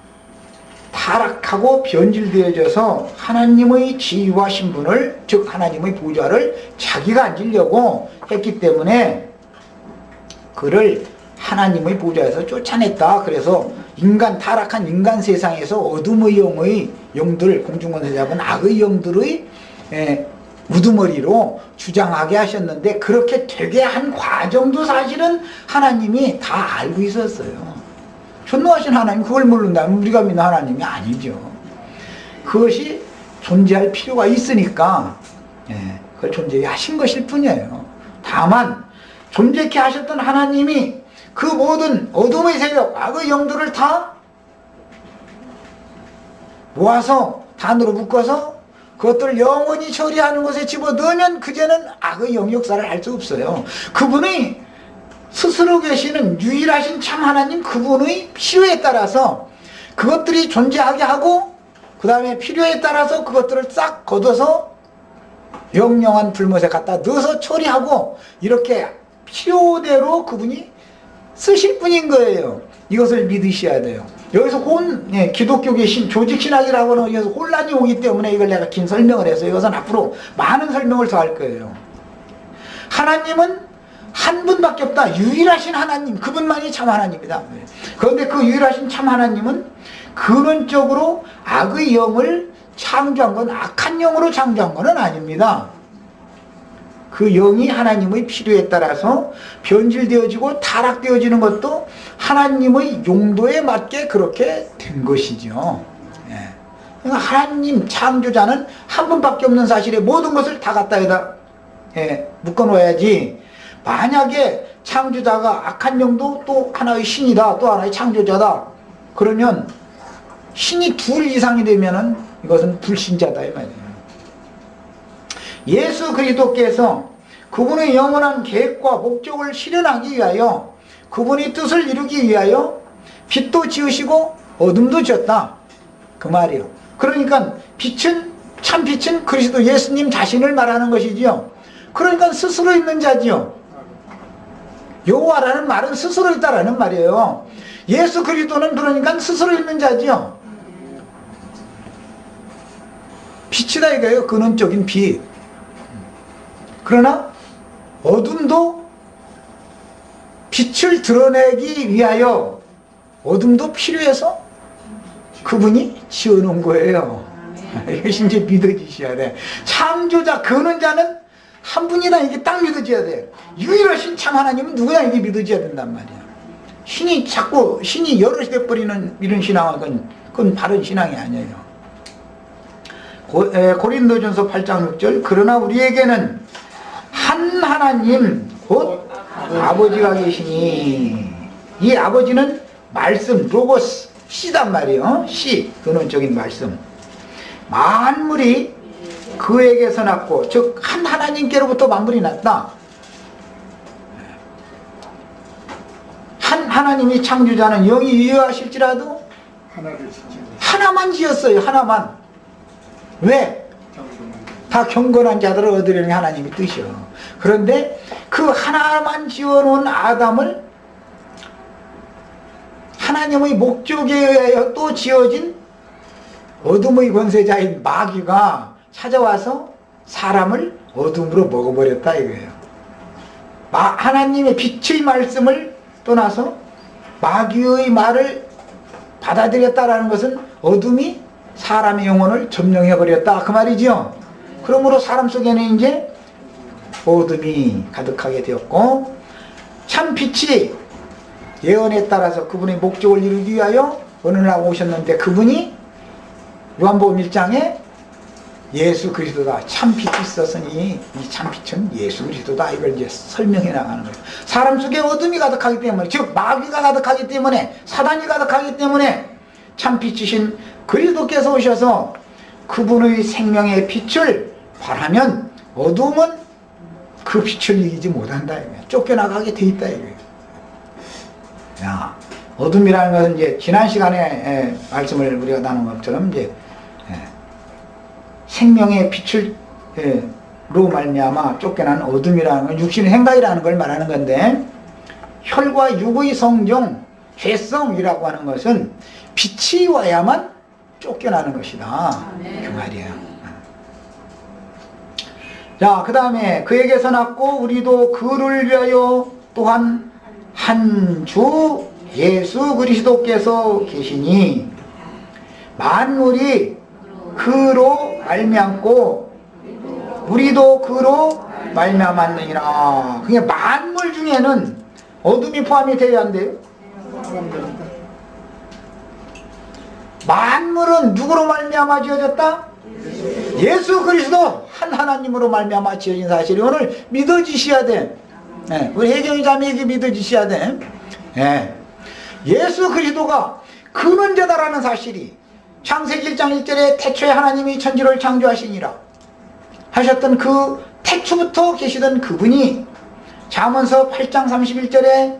타락하고 변질되어져서 하나님의 지위와 신분을, 즉 하나님의 보좌를 자기가 앉으려고 했기 때문에 그를 하나님의 보좌에서 쫓아냈다. 그래서 타락한 인간 세상에서 어둠의 영의 영들, 공중권세 잡은 악의 영들의 우두머리로 주장하게 하셨는데, 그렇게 되게 한 과정도 사실은 하나님이 다 알고 있었어요. 전능하신 하나님 그걸 모른다면 우리가 믿는 하나님이 아니죠. 그것이 존재할 필요가 있으니까 그걸 존재하게 하신 것일 뿐이에요. 다만 존재케 하셨던 하나님이 그 모든 어둠의 세력, 악의 영들을 다 모아서 단으로 묶어서 그것들을 영원히 처리하는 것에 집어넣으면 그제는 악의 영역사를 할 수 없어요. 그분의 스스로 계시는 유일하신 참 하나님, 그분의 필요에 따라서 그것들이 존재하게 하고, 그 다음에 필요에 따라서 그것들을 싹 걷어서 영영한 불못에 갖다 넣어서 처리하고, 이렇게 필요대로 그분이 쓰실 분인 거예요. 이것을 믿으셔야 돼요. 여기서 기독교계 조직신학이라고는 여기서 혼란이 오기 때문에 이걸 내가 긴 설명을 해서 이것은 앞으로 많은 설명을 더 할 거예요. 하나님은 한 분밖에 없다. 유일하신 하나님, 그분만이 참 하나님이다. 그런데 그 유일하신 참 하나님은 근원적으로 악의 영을 창조한 건, 악한 영으로 창조한 것은 아닙니다. 그 영이 하나님의 필요에 따라서 변질되어지고 타락되어지는 것도 하나님의 용도에 맞게 그렇게 된 것이죠. 그러니까 하나님 창조자는 한 분밖에 없는 사실에 모든 것을 다 갖다에다 묶어놓아야지, 만약에 창조자가 악한 영도 또 하나의 신이다, 또 하나의 창조자다, 그러면 신이 둘 이상이 되면은 이것은 불신자다 이 말이에요. 예수 그리스도께서 그분의 영원한 계획과 목적을 실현하기 위하여, 그분의 뜻을 이루기 위하여 빛도 지으시고 어둠도 지었다 그 말이에요. 그러니까 빛은, 참 빛은 그리스도 예수님 자신을 말하는 것이지요. 그러니까 스스로 있는 자지요. 여호와라는 말은 스스로 있다라는 말이에요. 예수 그리스도는 그러니까 스스로 있는 자지요. 빛이다 이거예요. 근원적인 빛. 그러나 어둠도 빛을 드러내기 위하여 어둠도 필요해서 그분이 지어놓은 거예요. 이것이 이제 믿어지셔야 돼. 창조자, 근원자는 한 분이다. 이게 딱 믿어져야 돼. 유일하신 참 하나님은 누구냐, 이게 믿어져야 된단 말이야. 신이 여럿이 돼버리는 이런 신앙은 그건 바른 신앙이 아니에요. 고린도전서 8장 6절, 그러나 우리에게는 한 하나님 곧 아버지가 계시니, 이 아버지는 말씀, 로고스, 씨단 말이에요. 씨, 근원적인 말씀. 만물이 그에게서 났고, 즉 한 하나님께로부터 만물이 났다. 한 하나님이 창조자는 영이 유효하실지라도 하나만 지었어요. 하나만. 왜? 다 경건한 자들을 얻으려는 하나님의 뜻이요. 그런데 그 하나만 지어놓은 아담을 하나님의 목적에 의하여 또 지어진 어둠의 권세자인 마귀가 찾아와서 사람을 어둠으로 먹어버렸다 이거예요. 하나님의 빛의 말씀을 떠나서 마귀의 말을 받아들였다라는 것은 어둠이 사람의 영혼을 점령해버렸다 그 말이지요. 그러므로 사람 속에는 이제 어둠이 가득하게 되었고, 참 빛이 예언에 따라서 그분의 목적을 이루기 위하여 어느 날 오셨는데, 그분이 요한복음 1장에 예수 그리스도다, 참 빛이 있었으니 이 참 빛은 예수 그리스도다, 이걸 이제 설명해 나가는 거예요. 사람 속에 어둠이 가득하기 때문에, 즉 마귀가 가득하기 때문에, 사단이 가득하기 때문에 참 빛이신 그리스도께서 오셔서 그분의 생명의 빛을 발하면 어둠은 그 빛을 이기지 못한다, 이거예요. 쫓겨나가게 돼 있다, 이거예요. 야, 어둠이라는 것은 이제 지난 시간에 말씀을 우리가 나눈 것처럼 이제 생명의 빛을 로 말미암아 쫓겨난 어둠이라는 건 육신의 생각이라는 걸 말하는 건데, 혈과 육의 성종, 죄성이라고 하는 것은 빛이 와야만 쫓겨나는 것이다, 그 말이에요. 자, 그 다음에 그에게서 났고 우리도 그를 위하여 또한 한 주 예수 그리스도께서 계시니 만물이 그로 말미암고 우리도 그로 말미암았느니라. 그게 만물 중에는 어둠이 포함이 되어야 한대요. 만물은 누구로 말미암아 지어졌다? 예수 그리스도 한 하나님으로 말미암아 지어진 사실이 오늘 믿어지셔야 돼. 우리 혜경이 자매에게 믿어지셔야 돼. 예수 그리스도가 근원자다라는 사실이 창세기 1장 1절에 태초에 하나님이 천지를 창조하시니라 하셨던 그 태초부터 계시던 그분이 잠언서 8장 31절에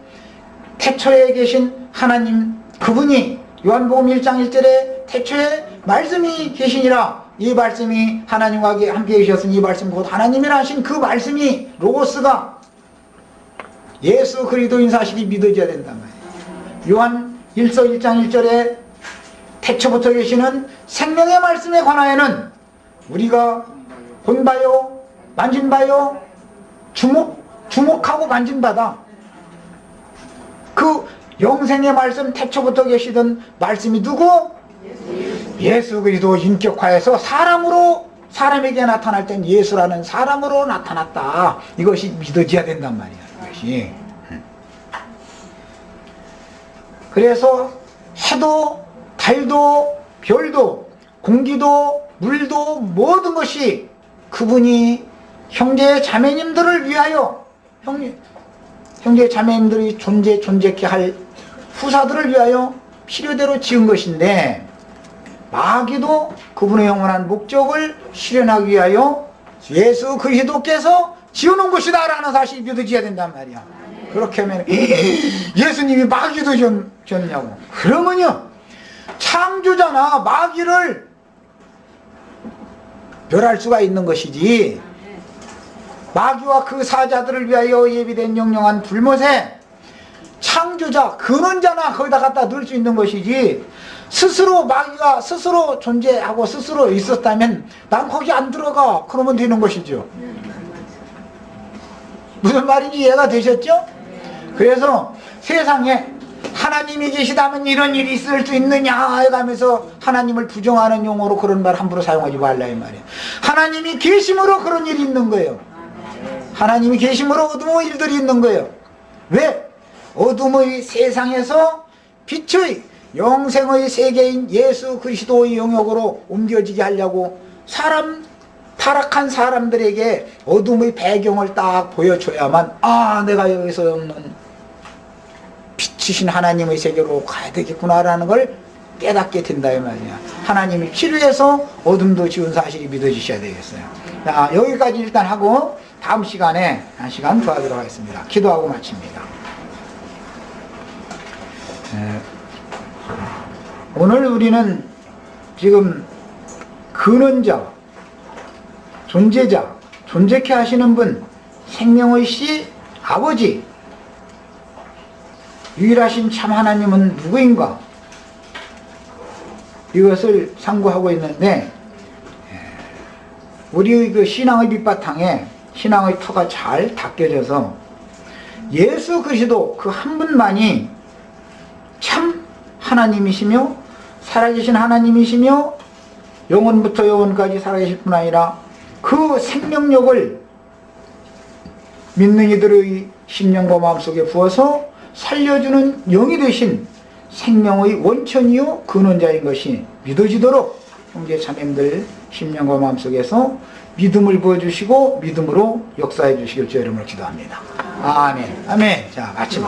태초에 계신 하나님 그분이 요한복음 1장 1절에 태초에 말씀이 계시니라, 이 말씀이 하나님과 함께 계셨으니 이 말씀 곧 하나님이라 하신 그 말씀이 로고스가 예수 그리스도인 사실이 믿어져야 된단 말이에요. 요한 1서 1장 1절에 태초부터 계시는 생명의 말씀에 관하여는 우리가 본바요 만진바요 주목하고 만진바다. 그 영생의 말씀, 태초부터 계시던 말씀이 누구? 예수 그리스도 인격화해서 사람에게 나타날 땐 예수라는 사람으로 나타났다. 이것이 믿어져야 된단 말이야, 이것이. 그래서 해도 달도 별도 공기도 물도 모든 것이 그분이 형제 자매님들을 위하여, 형제 자매님들이 존재케 할 후사들을 위하여 필요대로 지은 것인데, 마귀도 그분의 영원한 목적을 실현하기 위하여 예수 그리스도께서 지어놓은 것이다 라는 사실이 믿어져야 된단 말이야. 그렇게 하면 예수님이 마귀도 지었냐고. 그러면요, 창조자나 마귀를 멸할 수가 있는 것이지, 마귀와 그 사자들을 위하여 예비된 영영한 불못에 창조자, 근원자나 거기다 갖다 넣을 수 있는 것이지, 스스로 마귀가 스스로 존재하고 스스로 있었다면 난 거기 안 들어가 그러면 되는 것이죠. 무슨 말인지 이해가 되셨죠? 그래서 세상에 하나님이 계시다면 이런 일이 있을 수 있느냐 해가면서 하나님을 부정하는 용어로 그런 말 함부로 사용하지 말라 이 말이에요. 하나님이 계심으로 그런 일이 있는 거예요. 하나님이 계심으로 어둠의 일들이 있는 거예요. 왜? 어둠의 세상에서 빛의 영생의 세계인 예수 그리스도의 영역으로 옮겨지게 하려고 타락한 사람들에게 어둠의 배경을 딱 보여줘야만, 아, 내가 여기서 없는 빛이신 하나님의 세계로 가야 되겠구나라는 걸 깨닫게 된다 이 말이야. 하나님이 필요해서 어둠도 지운 사실이 믿어지셔야 되겠어요. 자, 여기까지 일단 하고 다음 시간에 한 시간 더 하도록 하겠습니다. 기도하고 마칩니다. 오늘 우리는 지금 근원자, 존재자, 존재케 하시는 분, 생명의 씨, 아버지, 유일하신 참 하나님은 누구인가? 이것을 상고하고 있는데, 우리의 그 신앙의 밑바탕에 신앙의 터가 잘 닦여져서 예수 그리스도 그 한 분만이 참 하나님이시며 살아계신 하나님이시며 영원부터 영원까지 살아계실 뿐 아니라 그 생명력을 믿는 이들의 심령과 마음속에 부어서 살려주는 영이 되신 생명의 원천이요 근원자인 것이 믿어지도록 형제 자매님들 심령과 마음속에서 믿음을 부어주시고 믿음으로 역사해 주시길 주의 이름으로 기도합니다. 아멘. 아멘. 자, 마치고.